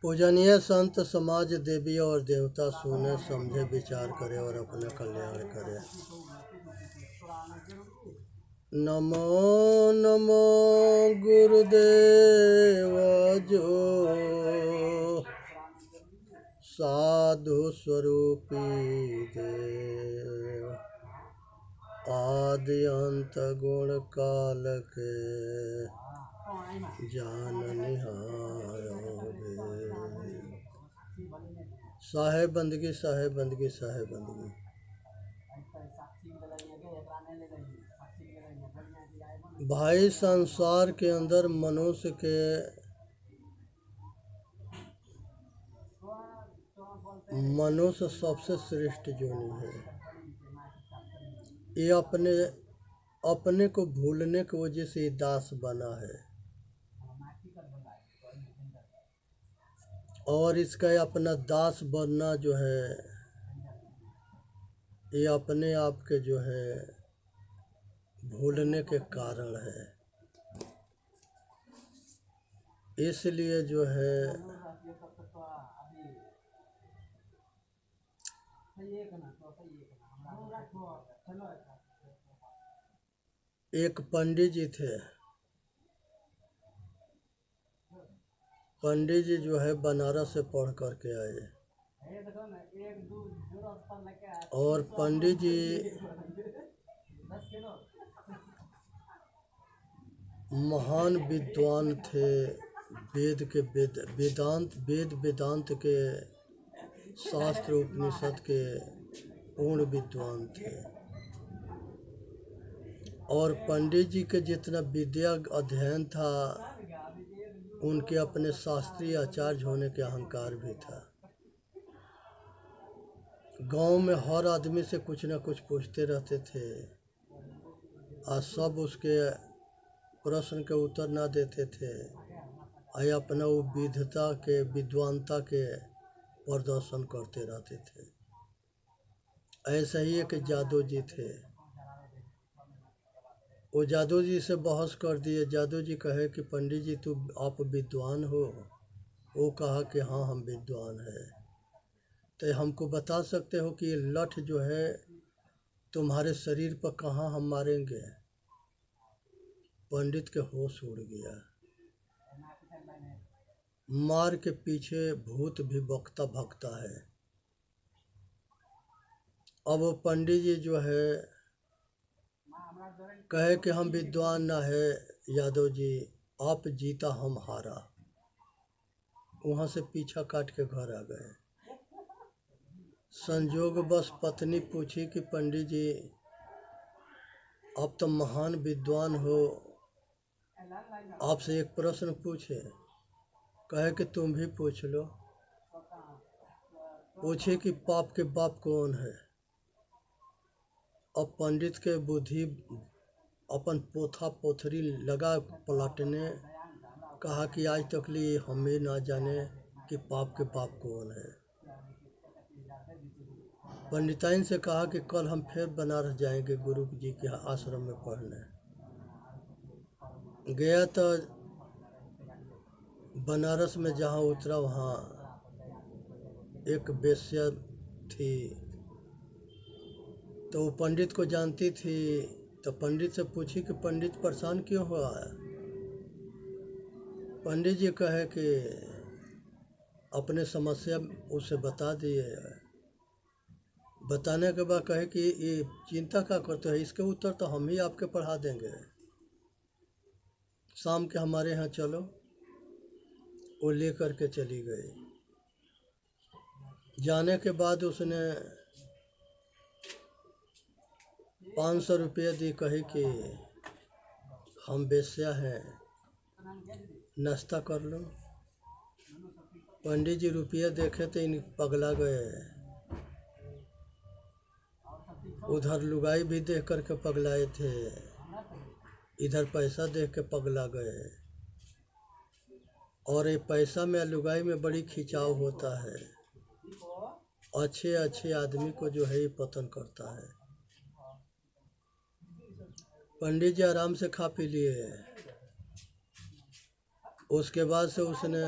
पूजनीय संत समाज देवी और देवता सुने समझे विचार करे और अपना कल्याण करे। नमो नमो गुरुदेव जो साधु स्वरूपी देव आदि अंत गुण काल के जाननिहार साहेब बंदगी साहेब बंदगी साहेब बंदगी। भाई संसार के अंदर मनुष्य के मनुष्य सबसे श्रेष्ठ जोनी है। ये अपने को भूलने की वजह से दास बना है और इसका अपना दास बनना जो है ये अपने आप के जो है भूलने के कारण है। इसलिए जो है एक पंडित जी थे। पंडित जी जो है बनारस से पढ़ कर के आए और पंडित जी महान विद्वान थे। वेद वेदांत के शास्त्र उपनिषद के पूर्ण विद्वान थे और पंडित जी के जितना विद्या अध्ययन था उनके अपने शास्त्रीय आचार्य होने के अहंकार भी था। गांव में हर आदमी से कुछ न कुछ पूछते रहते थे और सब उसके प्रश्न के उत्तर ना देते थे। और अपना वो विद्वता के विद्वानता के प्रदर्शन करते रहते थे। ऐसा ही एक जादू जी थे। वो जादू जी से बहस कर दिए। जादू जी कहे कि पंडित जी आप विद्वान हो? वो कहा कि हाँ हम विद्वान हैं। तो हमको बता सकते हो कि ये लठ जो है तुम्हारे शरीर पर कहाँ हम मारेंगे? पंडित के होश उड़ गया। मार के पीछे भूत भी बकता भगता है। अब वो पंडित जी जो है कहे कि हम विद्वान ना है यादव जी, आप जीता हम हारा। वहाँ से पीछा काट के घर आ गए। संजोग बस पत्नी पूछी कि पंडित जी आप तो महान विद्वान हो, आपसे एक प्रश्न पूछे। कहे कि तुम भी पूछ लो। पूछे कि पाप के बाप कौन है? अब पंडित के बुद्धि अपन पोथा पोथरी लगा पलटने। कहा कि आज तक लिए हमें ना जाने कि पाप के बाप कौन है। पंडिताइन से कहा कि कल हम फिर बनारस जाएंगे गुरु जी के आश्रम में पढ़ने। गया तो बनारस में जहाँ उतरा वहाँ एक वेश्या थी। तो वो पंडित को जानती थी। तो पंडित से पूछी कि पंडित परेशान क्यों हुआ है? पंडित जी कहे कि अपने समस्या उसे बता दिए। बताने के बाद कहे कि ये चिंता क्या करते हैं, इसके उत्तर तो हम ही आपके पढ़ा देंगे। शाम के हमारे यहाँ चलो। वो लेकर के चली गई। जाने के बाद उसने 500 रुपया दी। कही कि हम वेश्या हैं, नाश्ता कर लो। पंडित जी रुपया देखे तो इन पगला गए। उधर लुगाई भी देख करके पगलाए थे, इधर पैसा देख के पगला गए। और ये पैसा में लुगाई में बड़ी खिंचाव होता है। अच्छे अच्छे आदमी को जो है ये पतन करता है। पंडित जी आराम से खा पी लिए। उसके बाद से उसने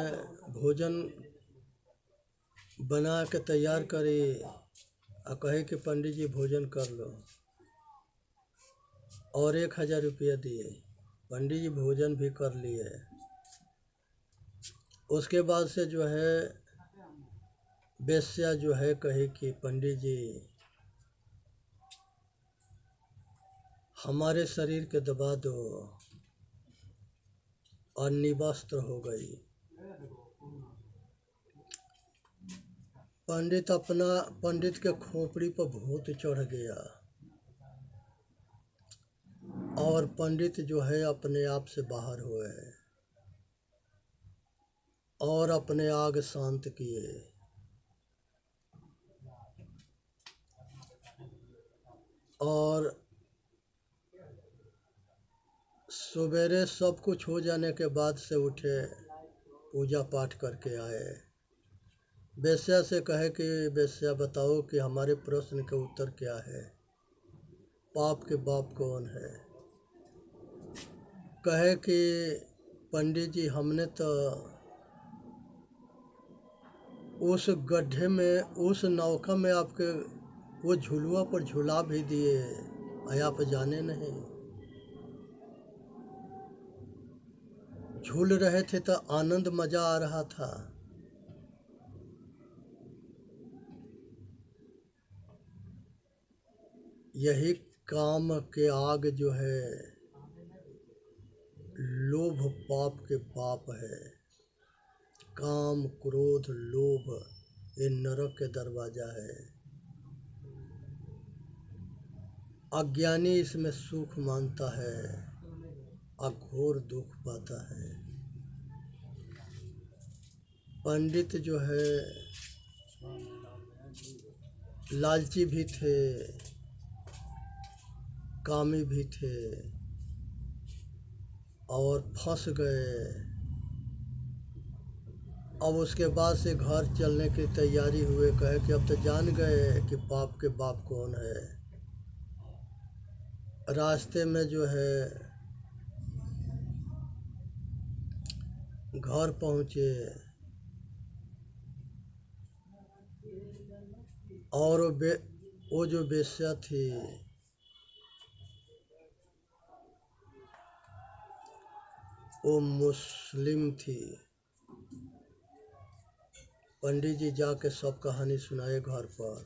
भोजन बना के तैयार करी और कहे कि पंडित जी भोजन कर लो, और 1000 रुपया दिए। पंडित जी भोजन भी कर लिए। उसके बाद से जो है वेश्या जो है कहे कि पंडित जी हमारे शरीर के दबा दो, और निवस्त्र हो गई। पंडित के खोपड़ी पर भूत चढ़ गया, और पंडित जो है अपने आप से बाहर हुए और अपने आग शांत किए। और सवेरे सब कुछ हो जाने के बाद से उठे, पूजा पाठ करके आए। वेश्या से कहे कि वेश्या बताओ कि हमारे प्रश्न के उत्तर क्या है, पाप के बाप कौन है। कहे कि पंडित जी हमने तो उस गड्ढे में, उस नौका में आपके वो झुलुआ पर झुला भी दिए, आप जाने नहीं। झूल रहे थे तो आनंद मजा आ रहा था। यही काम के आग जो है लोभ पाप के बाप है। काम क्रोध लोभ ये नरक के दरवाजा है। अज्ञानी इसमें सुख मानता है, अघोर दुख पाता है। पंडित जो है लालची भी थे, कामी भी थे, और फंस गए। अब उसके बाद से घर चलने की तैयारी हुए। कहे कि अब तो जान गए कि पाप के बाप कौन है। रास्ते में जो है घर पहुँचे, और वो जो वेश्या थी वो मुस्लिम थी। पंडित जी जाके सब कहानी सुनाए घर पर।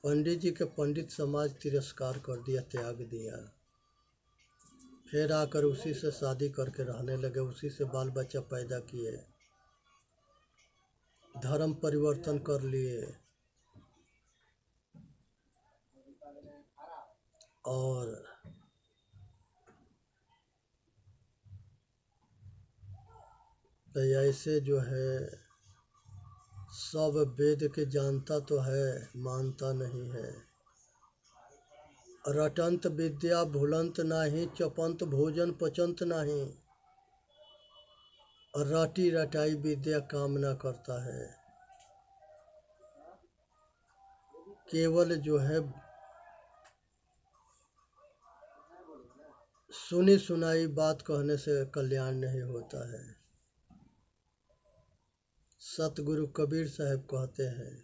पंडित जी के पंडित समाज तिरस्कार कर दिया, त्याग दिया। फिर आकर उसी से शादी करके रहने लगे, उसी से बाल बच्चा पैदा किए, धर्म परिवर्तन कर लिए, और तो ऐसे जो है सब वेद के जानता तो है, मानता नहीं है। रटंत विद्या भूलंत नाही, चपंत भोजन पचंत नाही। रटी रटाई विद्या काम ना करता है। केवल जो है सुनी सुनाई बात कहने से कल्याण नहीं होता है। सतगुरु कबीर साहब कहते हैं,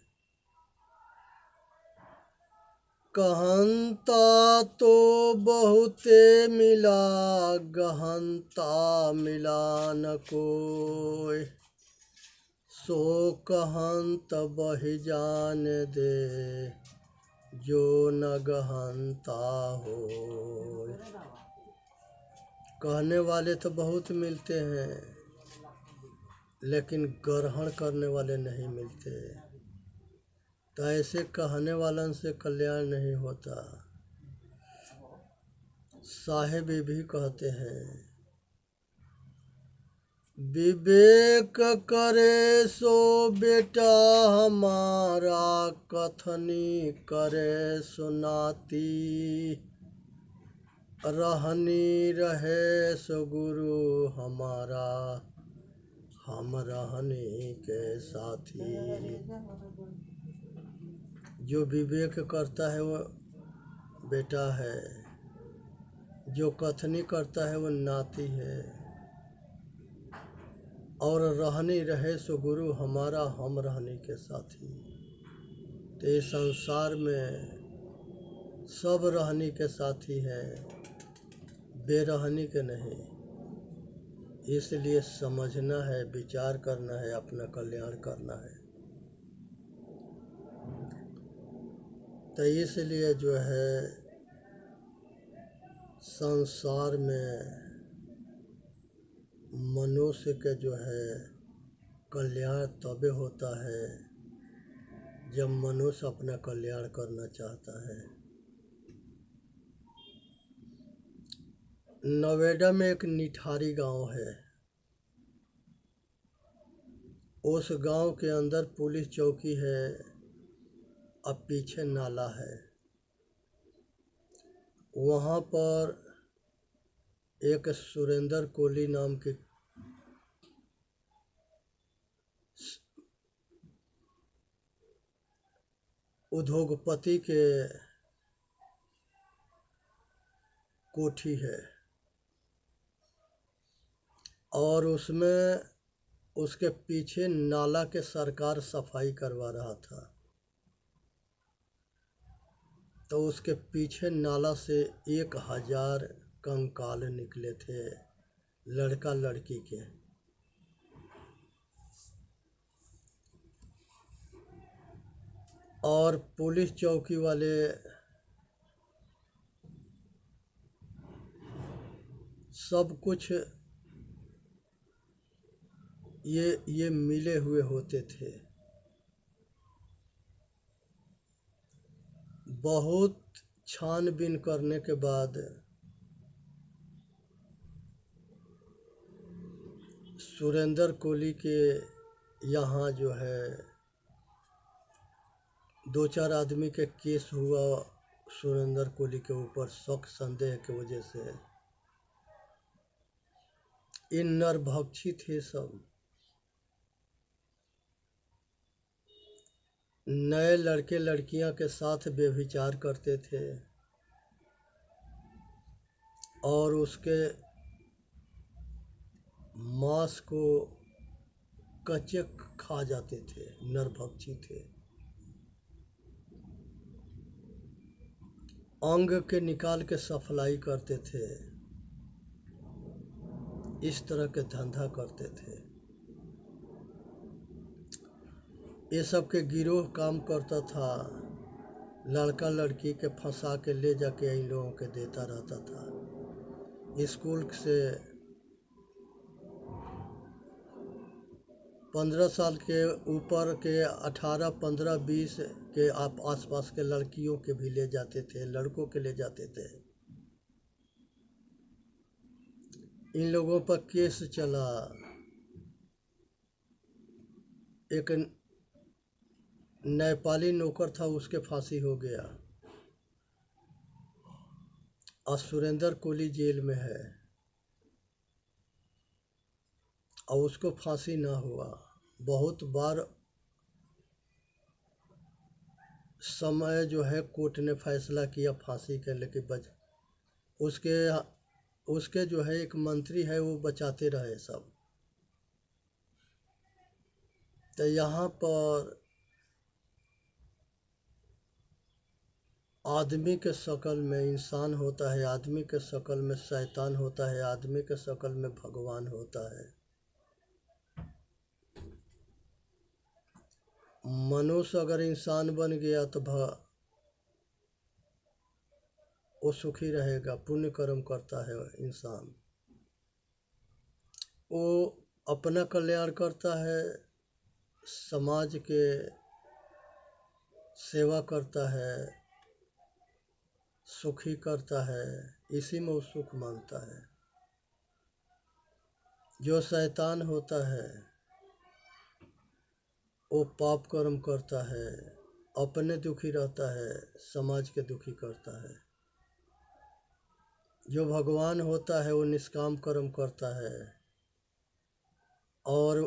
कहंता तो बहुते मिला, गहनता मिला न कोई। सो कहंत बहि जान दे, जो न गहनता हो। कहने वाले तो बहुत मिलते हैं, लेकिन ग्रहण करने वाले नहीं मिलते। तो ऐसे कहने वालन से कल्याण नहीं होता। साहेब भी कहते हैं, विवेक करे सो बेटा हमारा, कथनी करे सुनाती। रहनी रहे सो गुरु हमारा, हम रहने के साथी। जो विवेक करता है वो बेटा है, जो कथनी करता है वो नाती है। और रहनी रहे सो गुरु हमारा, हम रहनी के साथी। तो इस संसार में सब रहनी के साथी हैं, बेरहनी के नहीं। इसलिए समझना है, विचार करना है, अपना कल्याण करना है। तो इसलिए जो है संसार में मनुष्य के जो है कल्याण तबे होता है जब मनुष्य अपना कल्याण करना चाहता है। नोएडा में एक निठारी गांव है। उस गांव के अंदर पुलिस चौकी है, अब पीछे नाला है। वहाँ पर एक सुरेंद्र कोहली नाम के उद्योगपति के कोठी है, और उसमें उसके पीछे नाला के सरकार सफाई करवा रहा था। तो उसके पीछे नाला से 1000 कंकाल निकले थे, लड़का लड़की के। और पुलिस चौकी वाले सब कुछ ये मिले हुए होते थे। बहुत छानबीन करने के बाद सुरेंद्र कोहली के यहाँ जो है 2-4 आदमी के केस हुआ सुरेंद्र कोहली के ऊपर, शक संदेह की वजह से। इन नरभक्षी थे सब, नए लड़के लड़कियां के साथ व्यभिचार करते थे और उसके मांस को कच्चे खा जाते थे। नरभक्षी थे। अंग के निकाल के सफलाई करते थे। इस तरह के धंधा करते थे। ये सब के गिरोह काम करता था, लड़का लड़की के फंसा के ले जाके इन लोगों के देता रहता था। स्कूल से 15 साल के ऊपर के 18, 15, 20 के आसपास के लड़कियों के भी ले जाते थे, लड़कों के ले जाते थे। इन लोगों पर केस चला। एक नेपाली नौकर था, उसके फांसी हो गया। और सुरेंद्र कोहली जेल में है और उसको फांसी ना हुआ। बहुत बार समय जो है कोर्ट ने फैसला किया फांसी के, लेकिन उसके जो है एक मंत्री है, वो बचाते रहे सब। तो यहाँ पर आदमी के शक्ल में इंसान होता है, आदमी के शक्ल में शैतान होता है, आदमी के शक्ल में भगवान होता है। मनुष्य अगर इंसान बन गया तो वो सुखी रहेगा, पुण्य कर्म करता है इंसान। वो अपना कल्याण करता है, समाज के सेवा करता है, सुखी करता है, इसी में वो सुख मानता है। जो शैतान होता है वो पाप कर्म करता है, अपने दुखी रहता है, समाज के दुखी करता है। जो भगवान होता है वो निष्काम कर्म करता है और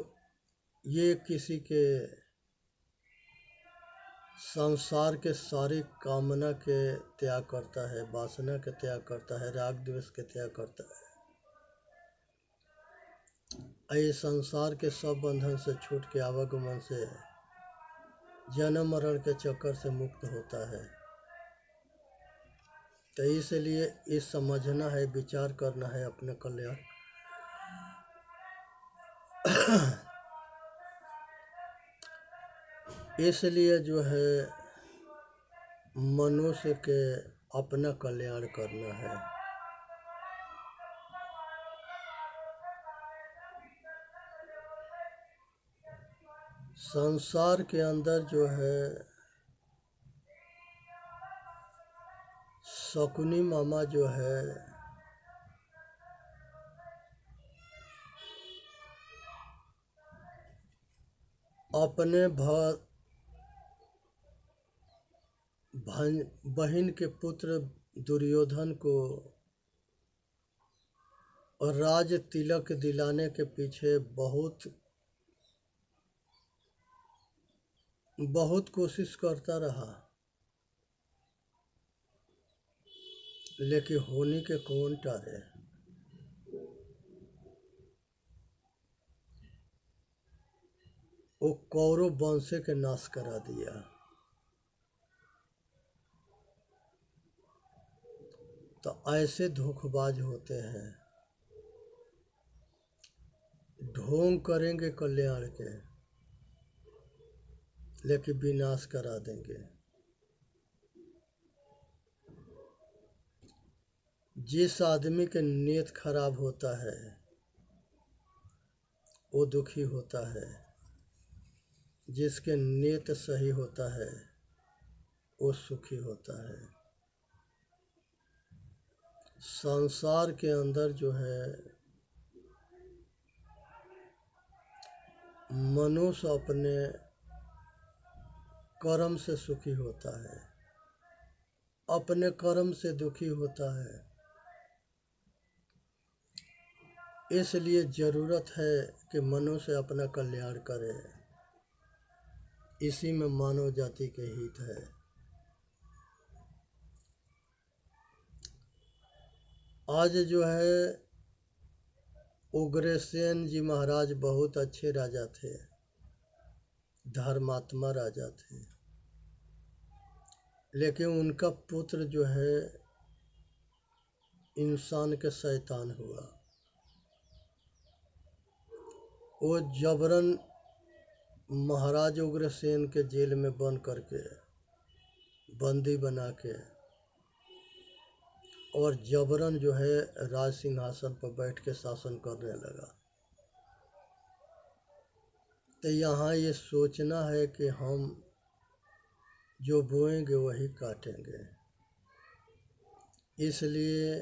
ये किसी के संसार के सारी कामना के त्याग करता है, वासना के त्याग करता है, राग द्वेष के त्याग करता है। ये संसार के सब बंधन से छूट के आवागमन से जन्म मरण के चक्कर से मुक्त होता है। तो इसलिए ये समझना है, विचार करना है अपने कल्याण। इसलिए जो है मनुष्य के अपना कल्याण करना है। संसार के अंदर जो है शकुनी मामा जो है अपने बहन के पुत्र दुर्योधन को राज तिलक दिलाने के पीछे बहुत कोशिश करता रहा, लेकिन होने के कौन टारे। वो कौरव वंश के नाश करा दिया। तो ऐसे धोखेबाज होते हैं, ढोंग करेंगे कल्याण के लेकिन विनाश करा देंगे। जिस आदमी के नीयत खराब होता है वो दुखी होता है, जिसके नीयत सही होता है वो सुखी होता है। संसार के अंदर जो है मनुष्य अपने कर्म से सुखी होता है, अपने कर्म से दुखी होता है। इसलिए जरूरत है कि मनुष्य अपना कल्याण करे। इसी में मानव जाति के हित है। आज जो है उग्रसेन जी महाराज बहुत अच्छे राजा थे, धर्मात्मा राजा थे, लेकिन उनका पुत्र जो है इंसान के शैतान हुआ। वो जबरन महाराज उग्रसेन के जेल में बंद करके बंदी बना के और जबरन जो है राज सिंहासन पर बैठ के शासन करने लगा। तो यहाँ ये सोचना है कि हम जो बोएंगे वही काटेंगे। इसलिए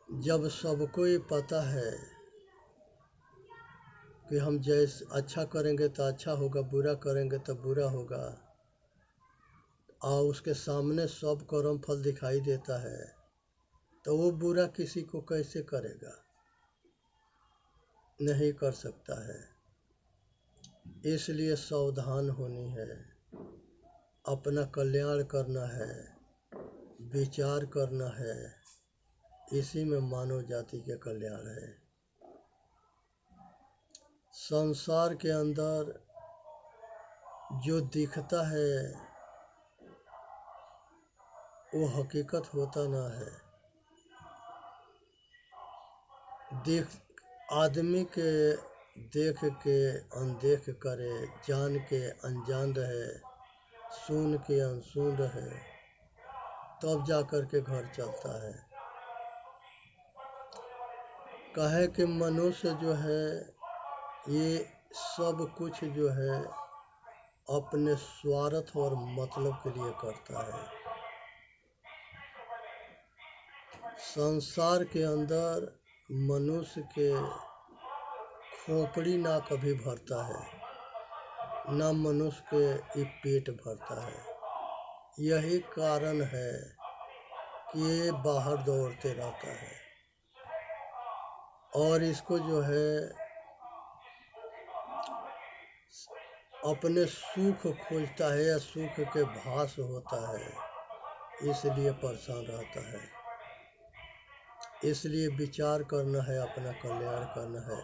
जब सबको ये पता है कि हम जैसे अच्छा करेंगे तो अच्छा होगा, बुरा करेंगे तो बुरा होगा, और उसके सामने सब कर्म फल दिखाई देता है, तो वो बुरा किसी को कैसे करेगा? नहीं कर सकता है। इसलिए सावधान होनी है, अपना कल्याण करना है, विचार करना है। इसी में मानव जाति के कल्याण है। संसार के अंदर जो दिखता है वो हकीकत होता ना है। आदमी के देख के अनदेख करे, जान के अनजान रहे, सुन के अनसुन रहे, तब जा कर के घर चलता है। कहे कि मनुष्य जो है ये सब कुछ जो है अपने स्वार्थ और मतलब के लिए करता है। संसार के अंदर मनुष्य के खोपड़ी ना कभी भरता है, ना मनुष्य के पेट भरता है। यही कारण है कि ये बाहर दौड़ते रहता है और इसको जो है अपने सुख खोजता है या सुख के भास होता है, इसलिए परेशान रहता है। इसलिए विचार करना है, अपना कल्याण करना है,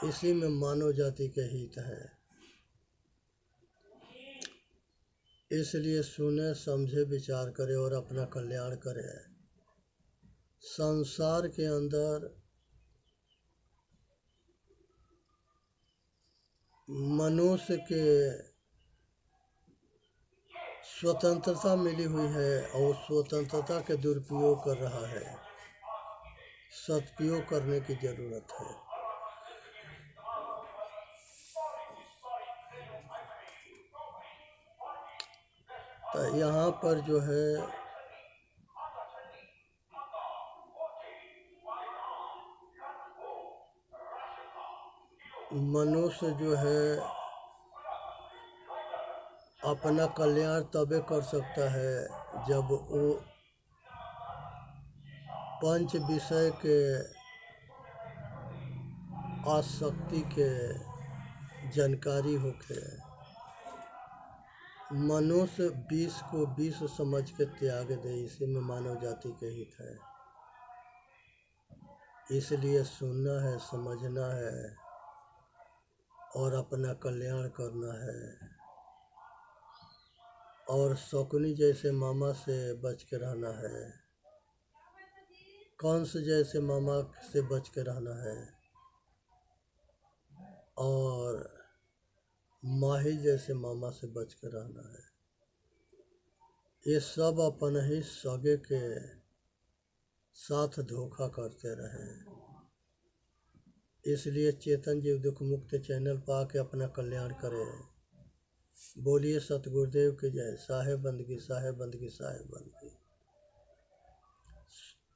इसी में मानव जाति के हित है। इसलिए सुने, समझे, विचार करे और अपना कल्याण करे। संसार के अंदर मनुष्य के स्वतंत्रता मिली हुई है और स्वतंत्रता के दुरुपयोग कर रहा है। सदुपयोग करने की जरूरत है। तो यहाँ पर जो है मनुष्य जो है अपना कल्याण तबे कर सकता है जब वो पंच विषय के आसक्ति के जानकारी होके। मनुष्य विष को विष समझ के त्याग दे, इसी में मानव जाति के हित है। इसलिए सुनना है, समझना है और अपना कल्याण करना है। और शकुनी जैसे मामा से बच के रहना है, कंस जैसे मामा से बच के रहना है और माही जैसे मामा से बच के रहना है। ये सब अपन ही सगे के साथ धोखा करते रहे। इसलिए चेतन जीव दुख मुक्त चैनल पा के अपना कल्याण करे। बोलिए सतगुरुदेव की जय। साहेब बंदगी, साहेब बंदगी, साहेब बंदगी।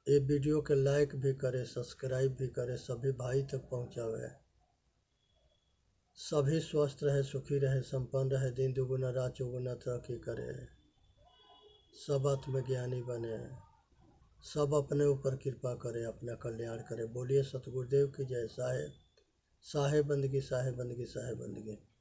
ये वीडियो के लाइक भी करे, सब्सक्राइब भी करे, सभी भाई तक पहुँचावे। सभी स्वस्थ रहे, सुखी रहे, संपन्न रहे, दिन दुगुना रात चौगुना तरक्की करे, सब आत्मज्ञानी बने, सब अपने ऊपर कृपा करे, अपना कल्याण करे। बोलिए सतगुरुदेव की जय। साहेब बंदगी, साहेब बंदगी, साहेब बंदगी।